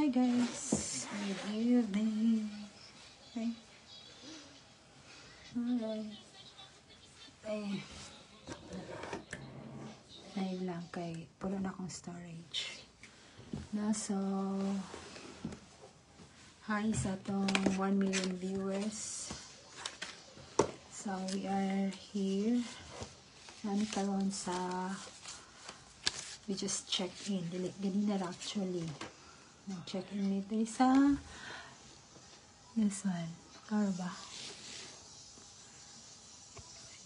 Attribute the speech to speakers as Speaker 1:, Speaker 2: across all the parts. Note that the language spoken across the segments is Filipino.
Speaker 1: Hi guys, good evening. Okay. Alright. Ay lang kay pulo na akong storage. So hi sa tong 1 million viewers. So we are here. Nani karon sa we just check in. Dili ganina actually. Nag-check in nito sa this one. Klaro ba?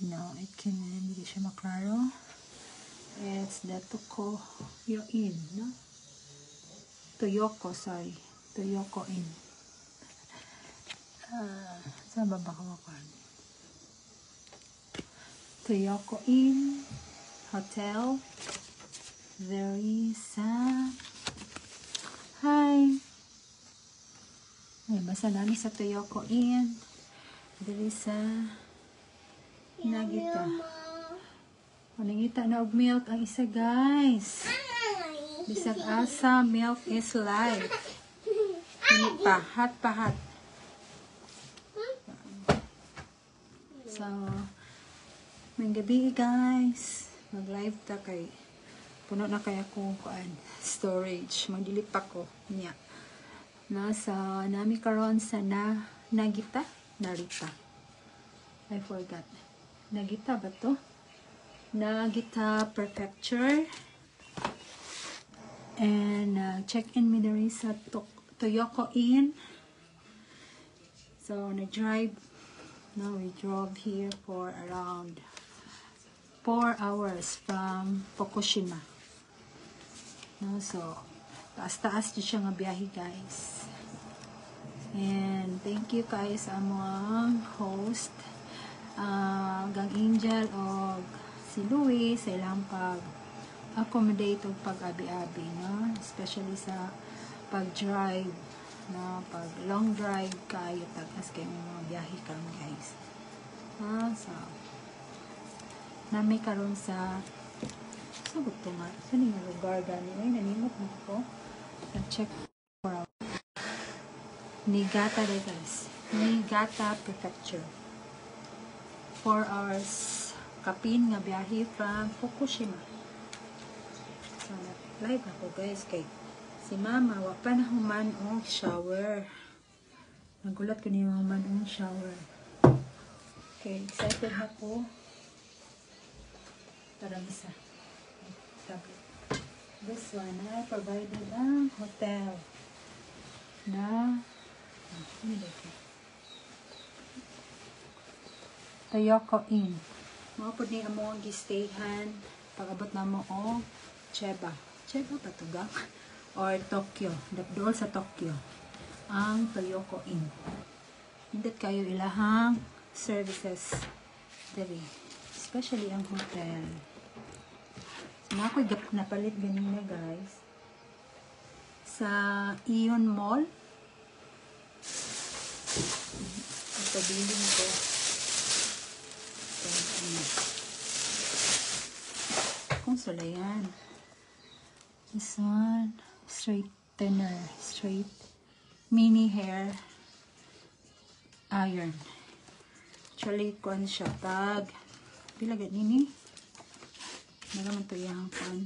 Speaker 1: No, it can hindi siya maklaro. It's the Tokoyo Inn, no? Toyoko, sorry. Toyoko Inn. Saan ba makawakan? Toyoko Inn Hotel. There is hi. Ay, basta namin sa Toyoko Inn. There is nagita. Nangita na og milk ang isa, guys. Bisag asa, milk is life. Hindi pa, hot pa hot. So, may gabi guys. Mag-live ta kay puno na kaya kung storage. Mag-delete pa ko niya. Nasa nami karon sa Nagita? Narita. I forgot. Nagita ba to? Nagita Prefecture. And check-in mi diri sa Toyoko Inn. So, nag-drive. Now, we drove here for around 4 hours from Fukushima. No, so, taas-taas dito siya nga biyahe, guys. And thank you guys sa mga host. Gang Angel o si Louis sa ilang pag-accommodate o pag-abi-abi, no? Especially sa pag-drive, no? Pag long drive kayo, tagas kayo mga biyahe kami, guys. So, nami karon sa sagot ko nga. Saan yung lugar gani? Ay, nanimot mo ko. Check for out. Niigata de guys. Niigata Prefecture. 4 hours kapin nga biyahe from Fukushima. So, live ako guys kay si mama wa pa na human og shower. Nagulat ko niya human og shower. Okay, excited ako. Para isa. This one I provided ang hotel na Toyoko Inn. Mapod ni amo ang gistayhan pag-abot na mo o Chiba ba to ga? Or Tokyo, doon sa Tokyo ang Toyoko Inn. Hindot kayo ilahang services dali, especially ang hotel. So, ako'y napalit ganina guys sa Ion Mall. Ito billing ko. Kung sulayan. This one, straightener, straight mini hair iron. Actually, kuan siya tag. Pila ganini? Nalaman to yung kuan.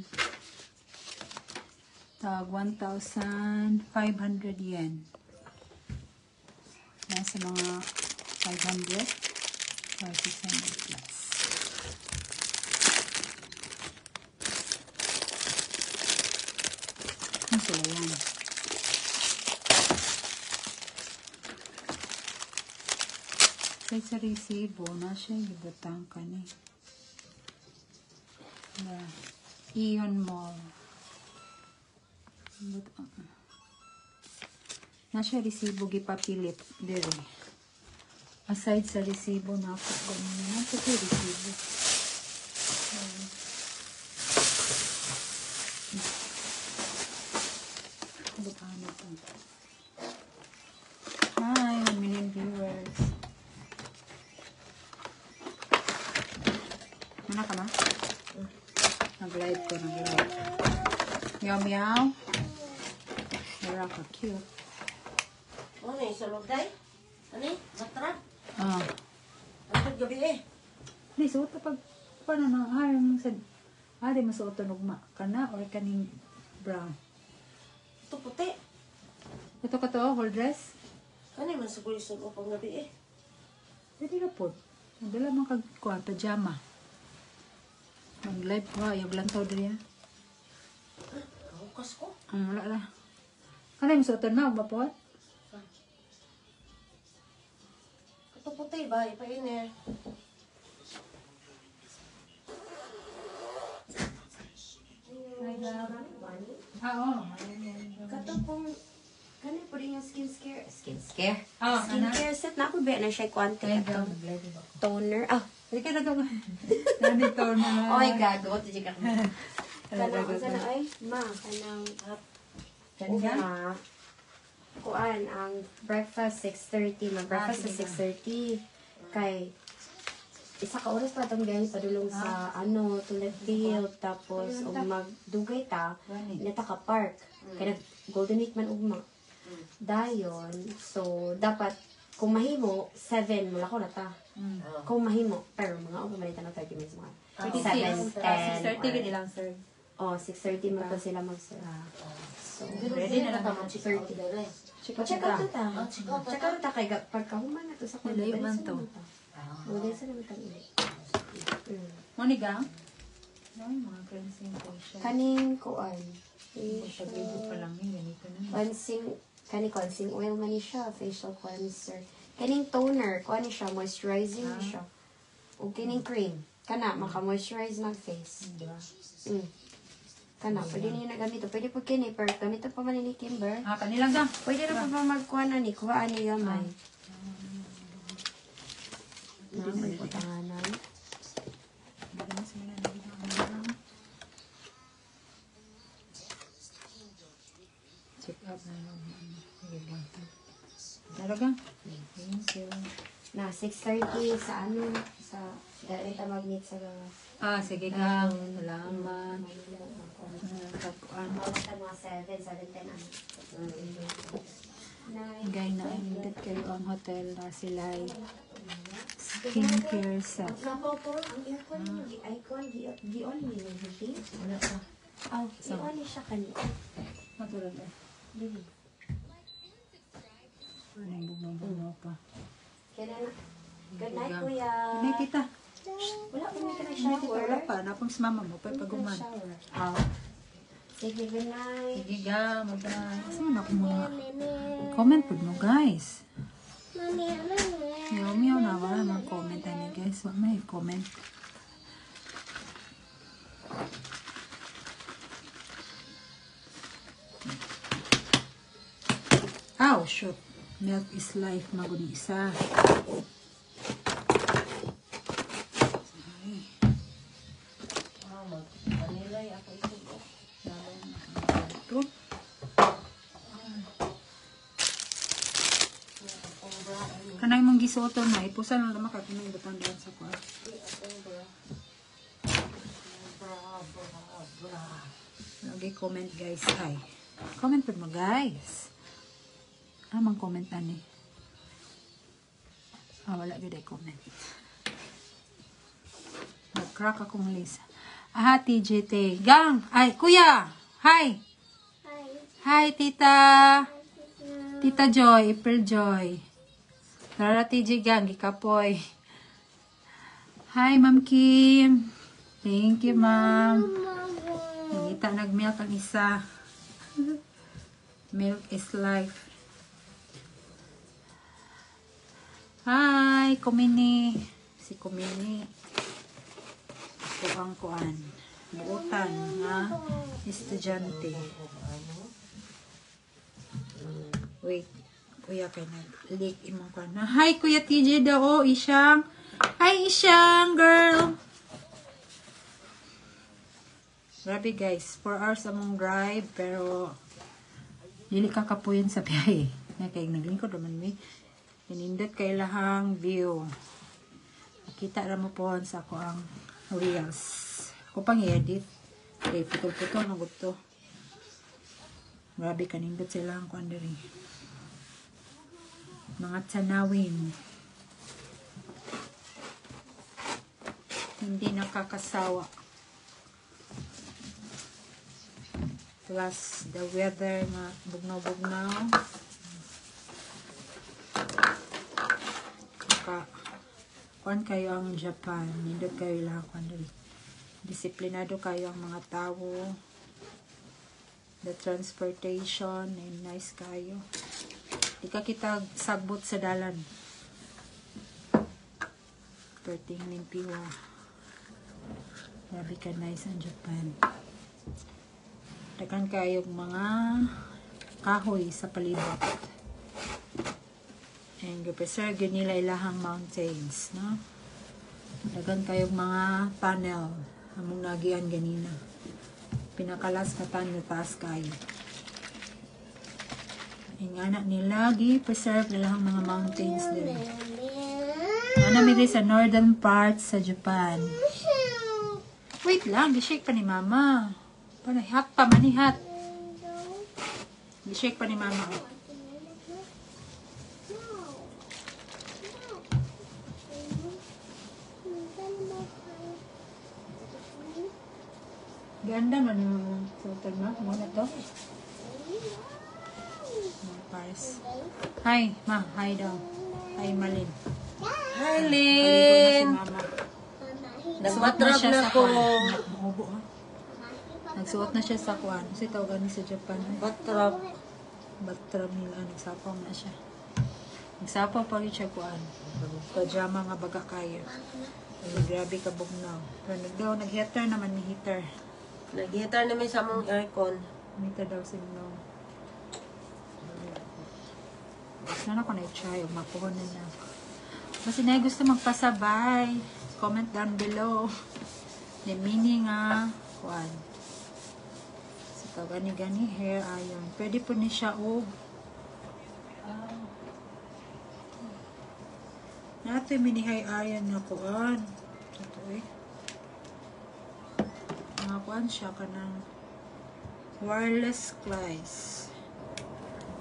Speaker 1: Tag 1,500 yen. Nasa mga 500 or 600 plus. Ang sila yan. Kahit sa resibo, na siya ibutang ka na. Ion Mall. Na siya resibo gipapilit dere. Aside sa resibo na ako ganun na ito resibo. Ano to? Hi, 1 million viewers. Mana ka na? Nag-live ko, nag-live. Meow meow. Para ka cute.
Speaker 2: Ano yung sulog day? Ano yung matra?
Speaker 1: Ah.
Speaker 2: Ano gabi eh?
Speaker 1: Di, suot na pag, paano na, yung sa, di masuot na nugma ka na, or kaning brown.
Speaker 2: Ito puti.
Speaker 1: Ito ka to, whole dress?
Speaker 2: Ano yung masuguli sulog pang gabi eh?
Speaker 1: Pwede na po. Nagdala mga kagkuhan, pajama. Mag-live ko, ayaw lantaw din yan.
Speaker 2: Kahukas ko.
Speaker 1: Wala na. Ano yung suotan na, umapot?
Speaker 2: Ito puti ba? Ipainer.
Speaker 1: Oo.
Speaker 3: Kato pong kani po rin yung skincare.
Speaker 1: Ah,
Speaker 3: Skincare set na ako ba na siya kwante kato. Toner. Ah,
Speaker 1: Hindi ka nagawa. Nandito na.
Speaker 3: oh my god, what did you get?
Speaker 1: Talaga
Speaker 3: Kanang
Speaker 1: ko.
Speaker 3: sana ay ma kanang
Speaker 1: Kanina?
Speaker 3: una kuan ang breakfast 6:30 mag breakfast
Speaker 1: sige
Speaker 3: sa 6:30 kay isa ka oras pa tong gayon padulong sa ano to left field tapos og magdugay ta nita ka park kay nag Golden Week man ugma dayon so dapat kung mahimo 7 mula ko na ta kung mahimo pero mga og malita na 30 minutes mga 7 10
Speaker 1: 6:30 gini lang, sir.
Speaker 3: oh 6:30 man to sila magsara so
Speaker 1: Ready na lang
Speaker 2: tama 30 dere.
Speaker 3: check out na ta check out na ta kay pagkahuman na to sa
Speaker 1: Nilay man to.
Speaker 3: Wala sa naman tang ili.
Speaker 1: Manigang? Ay, mga cleansing facial.
Speaker 3: Kaning kuan.
Speaker 1: Pag-video pa lang yun, ganito na.
Speaker 3: Cleansing oil man ni siya, facial cleanser. Kaning toner, kuan ni siya, moisturizing ni siya. O kining cream, kana maka-moisturize ng face.
Speaker 1: Di ba?
Speaker 3: Kana, pwede niyo na gamito. Pwede po kini, pero gamito pa man ni Kimber.
Speaker 1: Kanilang gang.
Speaker 3: Pwede na pa magkuhan na ni, kuhaan ni gamay. Na, may putanganan.
Speaker 1: Check up na yung talaga. Thank you.
Speaker 3: Na, 6:30 sa ano, sa, dahil mag-meet sa
Speaker 1: Sige gang. Salamat. Pagkuan.
Speaker 3: mga 7:10 ano.
Speaker 1: Gay na indot kayo ang hotel na sila skincare set.
Speaker 3: Ang aircon niyo, icon, di-on niyo yung heating. Oh, di-on niyo siya kanina.
Speaker 1: Matulog eh.
Speaker 3: Dili.
Speaker 1: Ano yung bugnaw pa?
Speaker 3: Kailan na. Good night, kuya.
Speaker 1: Hindi kita.
Speaker 3: Wala pa may ka
Speaker 1: Hindi kita.
Speaker 3: shower.
Speaker 1: Wala pa. Napang si mama mo. Paguman.
Speaker 3: Sige, good night.
Speaker 1: Sige ga. Saan ako mga comment po mo guys. Meow na wala mga comment ani guys. Wala may comment. Ow, shoot. Milk is life. Maguni isa.
Speaker 2: Manilay ako ito.
Speaker 1: Ito. Kanay mong gisoto na. Ipusan lang naman kakinang butang doon sa kwa. Lagi comment guys. Ay. Comment po mo guys. Mang comment na ni. Wala gid comment. Nag-crack akong list. TJT. Gang! Ay, kuya! Hi! Hi, tita! Tita Joy, April Joy. Tara, TJ Gang, ikapoy. Hi, Ma'am Kim. Thank you, Ma'am. Nangita, nag-milk ang isa. Milk is life. Hi, Kumini. Si Kumini. Ako ang kuan. Buutan nga estudyante. Wait. Kuya kay nag-leak imong kuan. Hi, Kuya TJ daw. Isyang. Hi, Isyang, girl. Grabe guys. 4 hours among drive. Pero dili ka kapuyon sa biyahe. Kaya naglingkod naman may. Pinindot kay lahang view. Nakita ra mo po sa ako ang reels. Ako pang i-edit. Okay, putol-putol na gusto. Grabe, kanindot sila ang kuan diri. Mga tanawin. Hindi nakakasawa. Plus, the weather nga bugnaw-bugnaw. Kuan kayo ang Japan. Nindot kayo lang kuan diri. Disiplinado kayo ang mga tao. The transportation and nice kayo. Di ka kita sagbot sa dalan. Perting limpiwa. Grabe ka nice ang Japan. Dagan kayong mga kahoy sa palibot. And preserve yun nila ilahang mountains, no? Dagan kayong mga tunnel among nagian ganina. Pinakalas na tunnel taas kayo. Yung anak nila, preserve nilahang mga mountains din. Nanamigay sa northern parts sa Japan. Wait lang, di-shake pa ni mama. Panahat pa, manihat. Di-shake pa ni mama. Ganda man yung filter mo. Muna to. Paris. Hi, ma. Hi daw. Hi, Malin.
Speaker 2: Hi, Lin! Nagbatrap na ko.
Speaker 1: Umubo, ha? Nagsuot na siya sa kuwan. Kasi tawagan niya sa Japan.
Speaker 2: Batrap.
Speaker 1: Batrap nila. Nagsapaw na siya. Nagsapaw pa rin siya kuwan. Pajama nga baga kaya. Grabe ka bugnaw. Pero nag-heater naman ni heater.
Speaker 2: Nag-heater namin sa mong aircon.
Speaker 1: Heater daw sa mga. Sana ko na-try. Mapuhon na na. Kasi na gusto magpasabay. Comment down below. The meaning nga. Kuwan. So, gani-gani hair iron. Pwede po ni siya nato yung mini hair iron na kuwan. Ito mga kuwan siya ka ng wireless clies.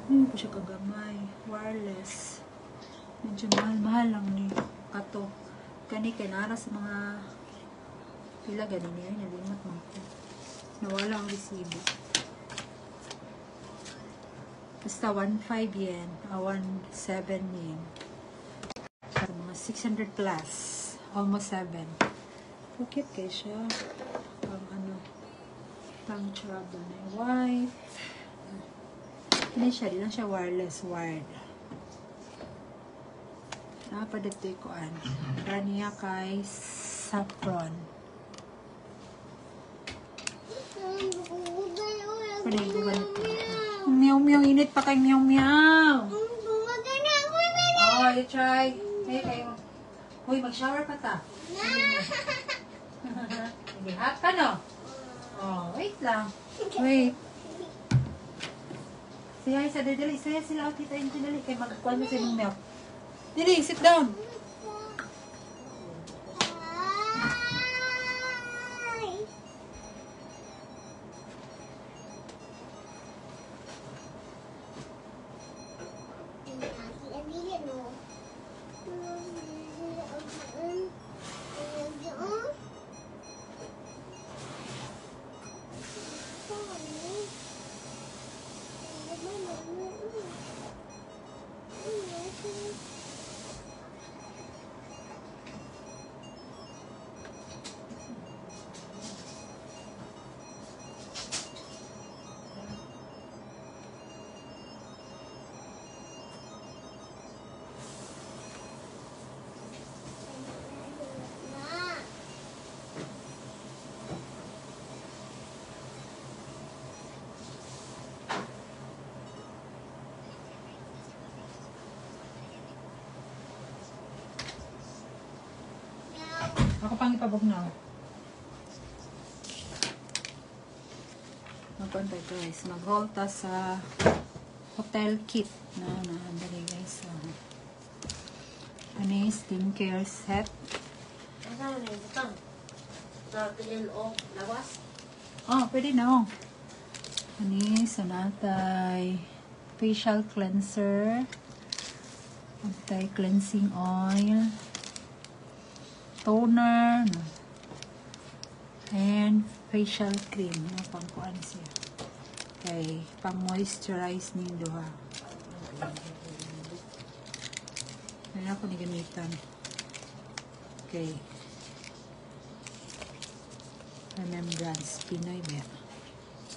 Speaker 1: Po siya kagamay. Wireless. Medyo mahal-mahal lang ni kato. Kani kanara sa mga pila ganin niya. Nalimot mo ko. Nawala ang resibo. Basta 1.5 yen. 1.7 yen. So, mga 600 plus. Almost 7. Cute kayo siya. Pang trouble na yung white. Hindi siya. Di lang siya wireless. Wired. Napadagtoy ko an. Raniya kay saffron. Pwede yung ganito. Meow-meow. Init pa kay meow-meow. Oh, you try. Hey, kayo. Uy, mag-shower pa ta. Hindi, hot ka no? Oh, wait lang. Wait. Siya sa dali. Siya sila ako kita yung dali. Kaya magkuhan mo sa inyong milk. Dili, sit down. Ako pang ipabugnaw. Magpantay guys. Mag-haul ta sa hotel kit na nahandali guys. Ano yung skincare set?
Speaker 2: Ano na yung butang? Sa PLO, lawas?
Speaker 1: Oh, pwede na oh. Ani sa natay facial cleanser, anti-cleansing oil, toner, no? And facial cream, no? Pangkuan siya. Okay, pang moisturize ning duha. Ano ako ni gamitan? Okay. Remembrance, Pinoy ba?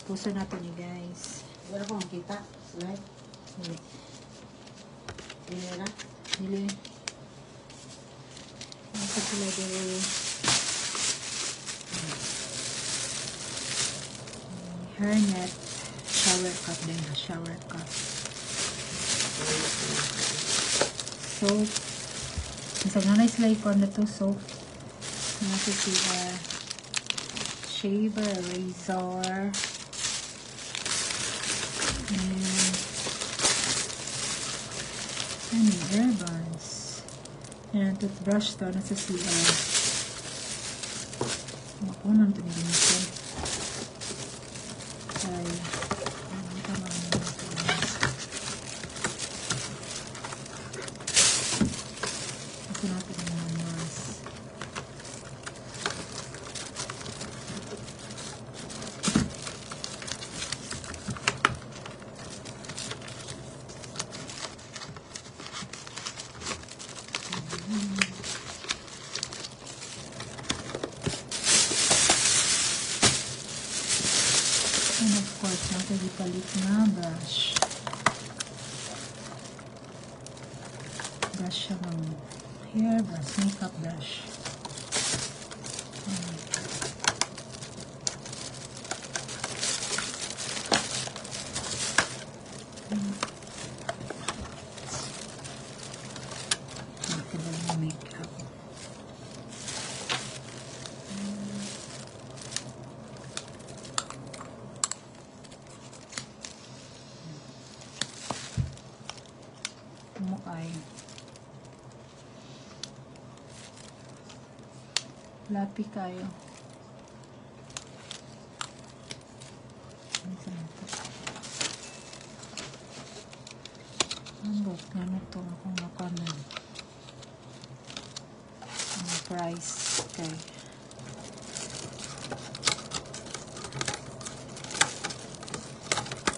Speaker 1: Puso na to ni guys.
Speaker 2: Wala ko makita. Slide.
Speaker 1: Dili.
Speaker 2: Hindi na.
Speaker 1: Dili. Nasa sila dili. Hairnet. Shower cup din na. Shower cup. Soap. Isang nanay sila ipon na to soap. Nasa sila shaver, razor. And hairbrush. Yan, toothbrush to. Nasa CR. Makunan ito ni gamitin. Ay, ano ito mga ito natin yung mga mask. And of course, natin ipalit na brush. Brush siya ng hair brush, makeup brush. Makeup. Mukay. Lapi kayo. Ambot nga na ito akong makanan. Ang price kay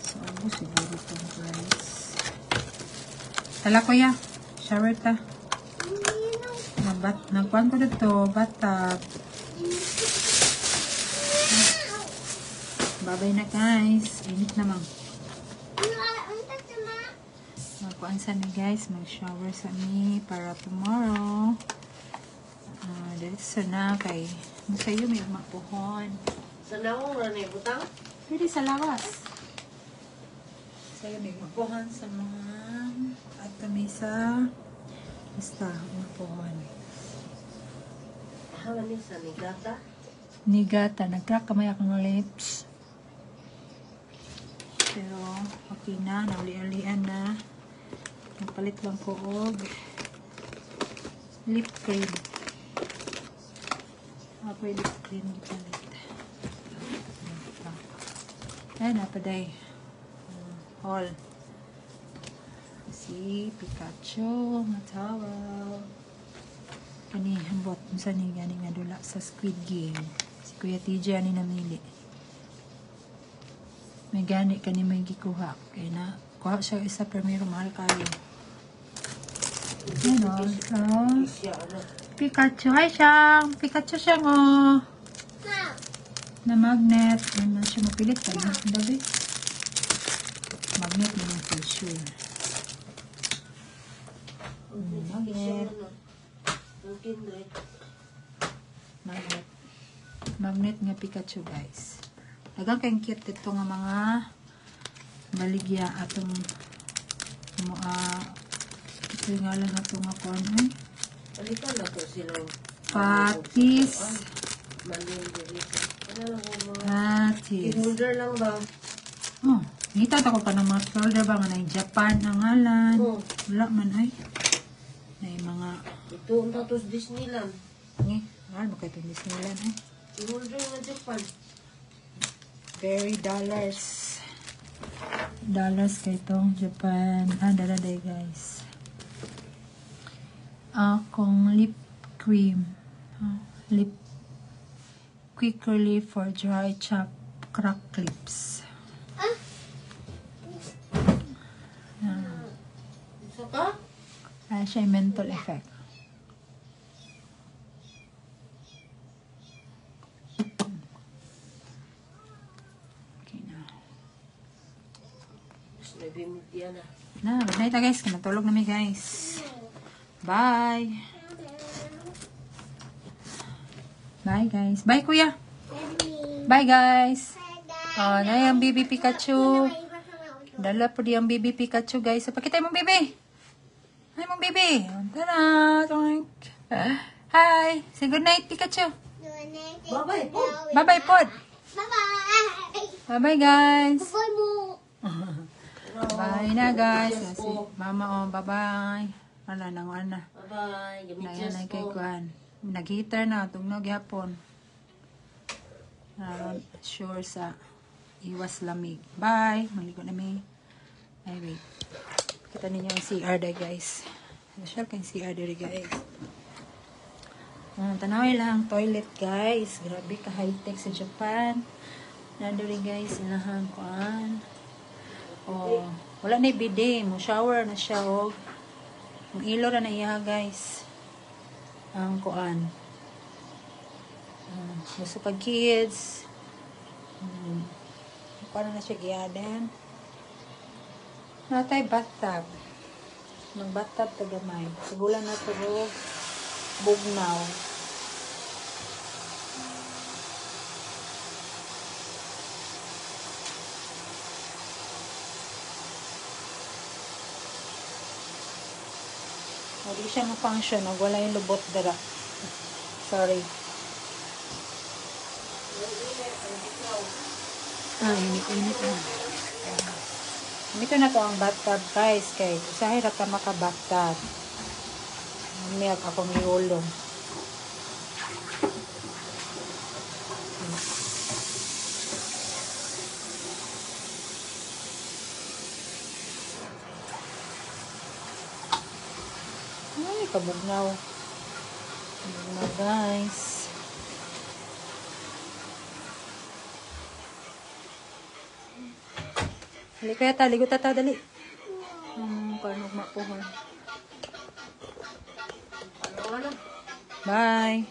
Speaker 1: so ano siguro itong price. Tala ko ya. Shower ta. Nagkuhan ko dito. Batag. Babay na guys. Init naman. Magkuhan sa mi guys. Mag-shower sa mi para tomorrow. Dito na kay sa'yo may mapuhon.
Speaker 2: Sa nawang wala na ibutang?
Speaker 1: Pwede sa lawas. Sa'yo may mapuhon sa mga at kami sa basta mapuhon.
Speaker 2: Hawa ni sa nigata?
Speaker 1: Nigata. Nag-crack kamay akong lips. Pero okay na. Nauli-ulian na. Napalit lang ko og lip cream. Ako yung lip cream gipalit. Ay, napaday. All. Si Pikachu. Matawag. Kani, hambot. Saan ni gani nga dula sa Squid Game. Si Kuya TJ ani namili. May gani kani may gikuha. Kaya na, kuha siya isa primero mahal kayo. Yan o. So,
Speaker 2: Siya, ano?
Speaker 1: Pikachu. Hi, Siyang. Pikachu siyang o. Na magnet. Yan na siya mapilit ka na. Dabi. Magnet na yung tissue. Magnet.
Speaker 2: Ang kindred.
Speaker 1: Magnet. Magnet nga Pikachu, guys. Dagang kayong cute ito nga mga baligya atong ito yung nga lang atong nga corn.
Speaker 2: Alikan na to silang
Speaker 1: Patis.
Speaker 2: maling dirito. Ano lang ko mga...
Speaker 1: Patis.
Speaker 2: Holder lang ba?
Speaker 1: Oh, ngita ako ka ng mga folder ba nga na yung Japan ang ngalan.
Speaker 2: Oh.
Speaker 1: Wala man ay. Na yung mga
Speaker 2: Ito ang tatos Disneyland.
Speaker 1: mahal mo kayo itong Disneyland eh.
Speaker 2: Holder nga Japan.
Speaker 1: Very dollars. dollars kay itong Japan. Daladay guys. Akong lip cream. Lip quick relief for dry chap crack lips.
Speaker 2: Gusto ka?
Speaker 1: Siya yung mental effect. Okay na.
Speaker 2: Mas may bimigyan na.
Speaker 1: Good night guys. Kanatulog na mi guys. Bye. Bye guys. Bye kuya. Bye guys. Na yung baby Pikachu. Dala po di ang baby Pikachu guys. So, pakita mong baby. Hi mong baby. Tada. Hi. Say good night Pikachu.
Speaker 2: Bye-bye po.
Speaker 1: Bye bye pod. Bye bye guys. Bye na guys. Kasi mama bye bye. Wala nang ana.
Speaker 2: Bye-bye.
Speaker 1: Nayan ay kay Kuan. Nag-heater na, tugnog yapon. Sure sa iwas lamig. Bye! Maligo na may. Ay, wait. Kita ninyo ang CR day, guys. Special kayong CR day, guys. Tanawin lang toilet, guys. Grabe ka high-tech sa Japan. Nanduri, guys. Inahan Kuan. Wala na ibide. Mo shower na siya, Ang ilo na iya, guys. Ang Kuan. Gusto pag kids. Paano na siya giyadan? Natay bathtub. Nang bathtub tagamay. Sigulan na ito bugnaw. Hindi siya ma-function. Wala yung lubot dara. Sorry. Init na. Ito na to ang bathtub, guys. Kay usahay ra ka maka-bathtub. Milk akong iulong. Ay, kabugnaw. Kabugnaw, guys. Hali kaya ta, ligo tata, dali. Paano mapuhon.
Speaker 2: Ano?
Speaker 1: Bye.